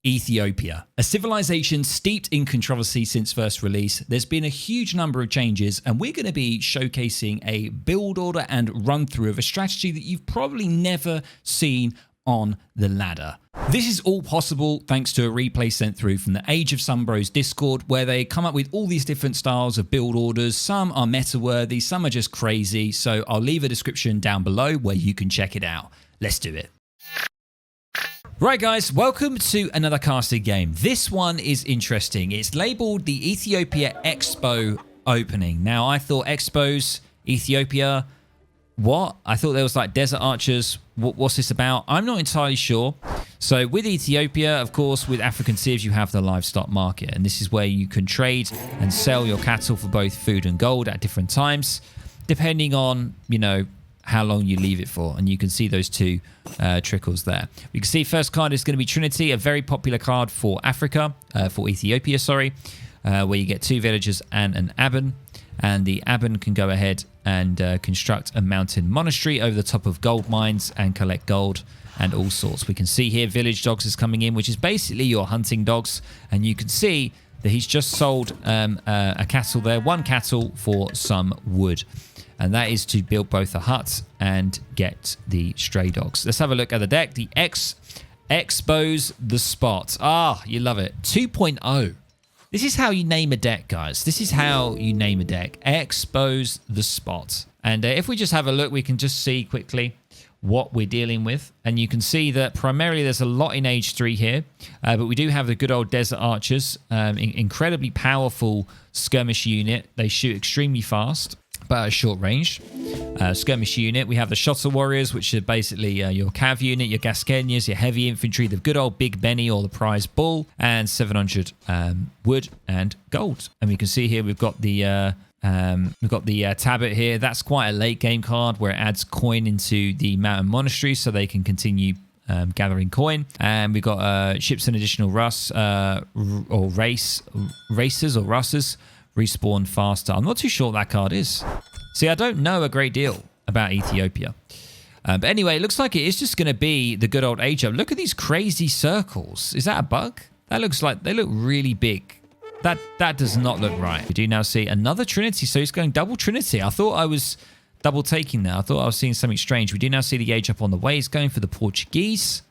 Ethiopia, a civilization steeped in controversy since first release. There's been a huge number of changes, and we're going to be showcasing a build order and run through of a strategy that you've probably never seen on the ladder. This is all possible thanks to a replay sent through from the Age of Some Bros Discord, where they come up with all these different styles of build orders. Some are meta-worthy, some are just crazy, so I'll leave a description down below where you can check it out. Let's do it. Right guys, welcome to another casted game. This one is interesting. It's labeled the Ethiopia Expo opening. Now I thought Expos, Ethiopia, what? I thought there was like desert archers. What's this about? I'm not entirely sure. So with Ethiopia, of course, with African civs, you have the livestock market. And this is where you can trade and sell your cattle for both food and gold at different times, depending on, you know, how long you leave it for. And you can see those two trickles there. You can see first card is going to be Trinity, a very popular card for Africa, for Ethiopia, sorry, where you get 2 villagers and an Aben. And the Aben can go ahead and construct a mountain monastery over the top of gold mines and collect gold and all sorts. We can see here village dogs is coming in, which is basically your hunting dogs. And you can see that he's just sold a cattle there, 1 cattle for some wood. And that is to build both a hut and get the stray dogs. Let's have a look at the deck. The Expose the Spot. Ah, you love it. 2.0. This is how you name a deck, guys. This is how you name a deck. Expose the Spot. And if we just have a look, we can just see quickly what we're dealing with. And you can see that primarily there's a lot in Age 3 here. But we do have the good old Desert Archers. Incredibly powerful skirmish unit. They shoot extremely fast, but at a short range. Skirmish unit. We have the Shotter Warriors, which are basically your Cav unit, your Gasquenias, your heavy infantry, the good old Big Benny or the Prize Bull, and 700 wood and gold. And we can see here we've got the Tablet here. That's quite a late game card where it adds coin into the Mountain Monastery so they can continue gathering coin. And we've got ships and additional racers or Russers. Respawn faster. I'm not too sure what that card is. See, I don't know a great deal about Ethiopia. But anyway, it looks like it is just going to be the good old age up. Look at these crazy circles. Is that a bug? That looks like they look really big. That does not look right. We do now see another Trinity. So he's going double Trinity. I thought I was double taking there. I thought I was seeing something strange. We do now see the age up on the way. He's going for the Portuguese.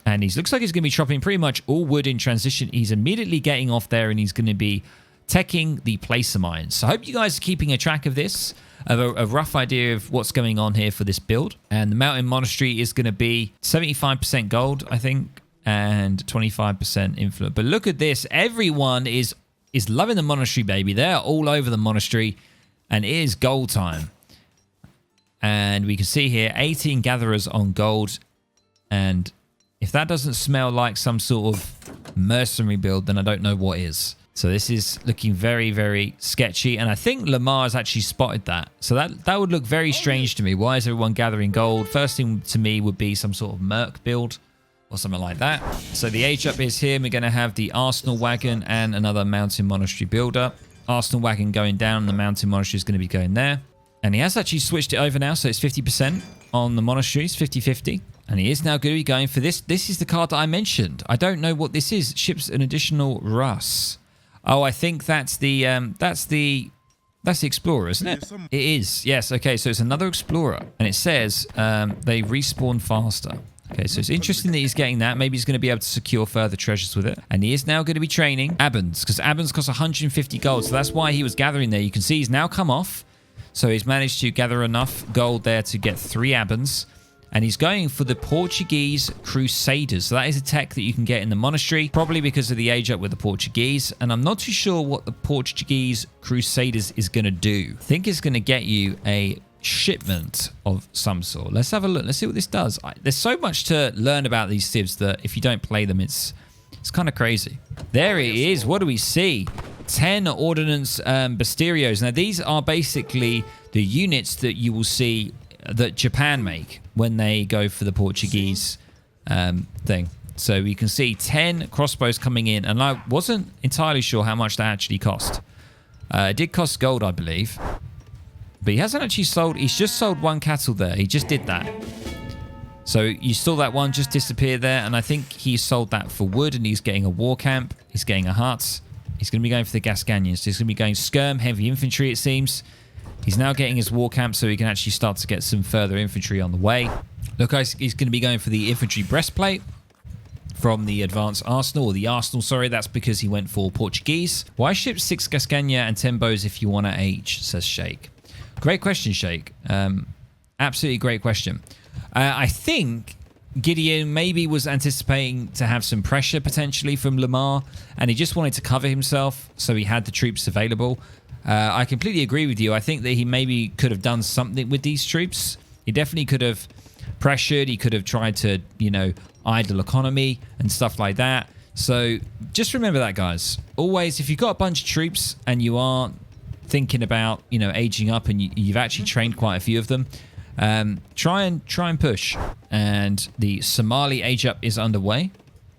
And he looks like he's going to be chopping pretty much all wood in transition. He's immediately getting off there and he's going to be teching the placer mines. So I hope you guys are keeping a track of this, of a rough idea of what's going on here for this build. And the Mountain Monastery is going to be 75% gold, I think, and 25% influence. But look at this. Everyone is loving the monastery, baby. They're all over the monastery and it is gold time. And we can see here 18 gatherers on gold. And if that doesn't smell like some sort of mercenary build, then I don't know what is. So this is looking very, very sketchy. And I think Lamar has actually spotted that. So that would look very strange to me. Why is everyone gathering gold? First thing to me would be some sort of merc build or something like that. So the age up is here. We're going to have the Arsenal Wagon and another Mountain Monastery builder. Arsenal Wagon going down. The Mountain Monastery is going to be going there. And he has actually switched it over now. So it's 50% on the monasteries, 50-50. And he is now going to be going for this. This is the card that I mentioned. I don't know what this is. Ships an additional Russ. Oh, I think that's the Explorer, isn't it? It is. Yes. Okay. So it's another Explorer, and it says they respawn faster. Okay. So it's interesting that he's getting that. Maybe he's going to be able to secure further treasures with it. And he is now going to be training Abens, because Abens cost 150 gold. So that's why he was gathering there. You can see he's now come off. So he's managed to gather enough gold there to get 3 Abens. And he's going for the Portuguese Crusaders. So that is a tech that you can get in the monastery, probably because of the age up with the Portuguese. And I'm not too sure what the Portuguese Crusaders is going to do. I think it's going to get you a shipment of some sort. Let's have a look. Let's see what this does. There's so much to learn about these civs that if you don't play them, it's kind of crazy. There it is. What do we see? 10 Ordnance Basterios. Now, these are basically the units that you will see that Japan make when they go for the Portuguese thing. So you can see 10 crossbows coming in, and I wasn't entirely sure how much that actually cost. It did cost gold, I believe. But he hasn't actually sold, he's just sold 1 cattle there. He just did that. So you saw that one just disappear there, and I think he sold that for wood, and he's getting a war camp. He's getting a hut. He's going to be going for the Gascanians. So he's going to be going skirm, heavy infantry, it seems. He's now getting his war camp so he can actually start to get some further infantry on the way. Look, guys, he's going to be going for the infantry breastplate from the advanced arsenal, or the arsenal, sorry. That's because he went for Portuguese. Why ship 6 Gascania and 10 bows if you want to H, says Sheikh. Great question, Sheikh. Absolutely great question. I think Gideon maybe was anticipating to have some pressure potentially from Lamar, and he just wanted to cover himself, so he had the troops available. I completely agree with you. I think that he maybe could have done something with these troops. He definitely could have pressured. He could have tried to, you know, idle economy and stuff like that. So just remember that, guys. Always, if you've got a bunch of troops and you aren't thinking about, you know, aging up, and you've actually trained quite a few of them, try and push. And the Somali age up is underway,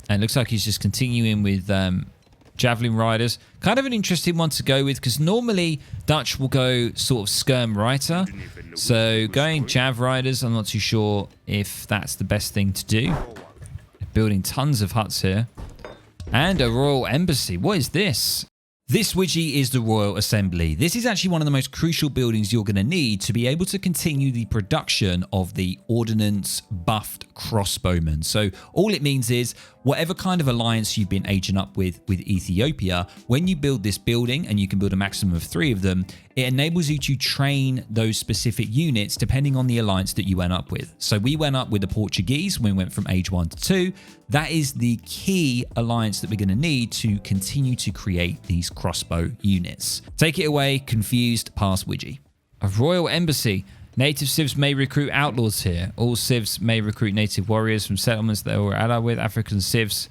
and it looks like he's just continuing with javelin riders. Kind of an interesting one to go with, because normally Dutch will go sort of skirm reiter. So going jav riders, I'm not too sure if that's the best thing to do. Building tons of huts here, and a royal embassy. What is this? This Widgie is the Royal Assembly. This is actually one of the most crucial buildings you're going to need to be able to continue the production of the ordnance buffed crossbowmen. So all it means is whatever kind of alliance you've been aging up with Ethiopia, when you build this building, and you can build a maximum of 3 of them, it enables you to train those specific units depending on the alliance that you went up with. So we went up with the Portuguese when we went from age 1 to 2. That is the key alliance that we're going to need to continue to create these crossbow units. Take it away, confused past Widgie. A royal embassy. Native civs may recruit outlaws here. All civs may recruit native warriors from settlements that were allied with. African civs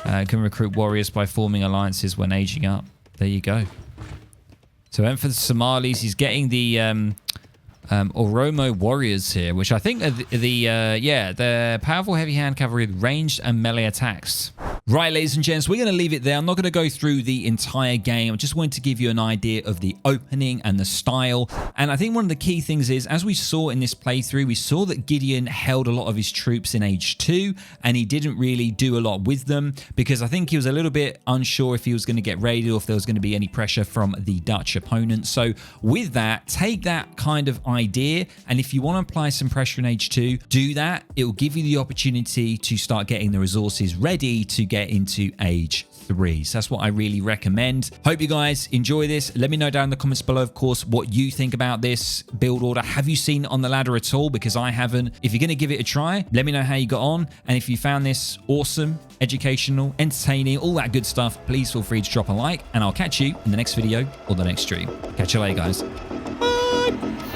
can recruit warriors by forming alliances when aging up. There you go. So went for the Somalis. He's getting the Oromo warriors here, which I think are the powerful heavy hand cavalry with ranged and melee attacks. Right, ladies and gents, we're going to leave it there. I'm not going to go through the entire game. I just wanted to give you an idea of the opening and the style. And I think one of the key things is, as we saw in this playthrough, we saw that Gideon held a lot of his troops in age 2, and he didn't really do a lot with them, because I think he was a little bit unsure if he was going to get raided or if there was going to be any pressure from the Dutch opponent. So with that, take that kind of idea, and if you want to apply some pressure in age 2, do that. It will give you the opportunity to start getting the resources ready to get into age 3. So that's what I really recommend. Hope you guys enjoy this. Let me know down in the comments below, of course, what you think about this build order. Have you seen it on the ladder at all? Because I haven't. If you're going to give it a try, let me know how you got on. And if you found this awesome, educational, entertaining, all that good stuff, please feel free to drop a like, and I'll catch you in the next video or the next stream. Catch you later, guys. Bye.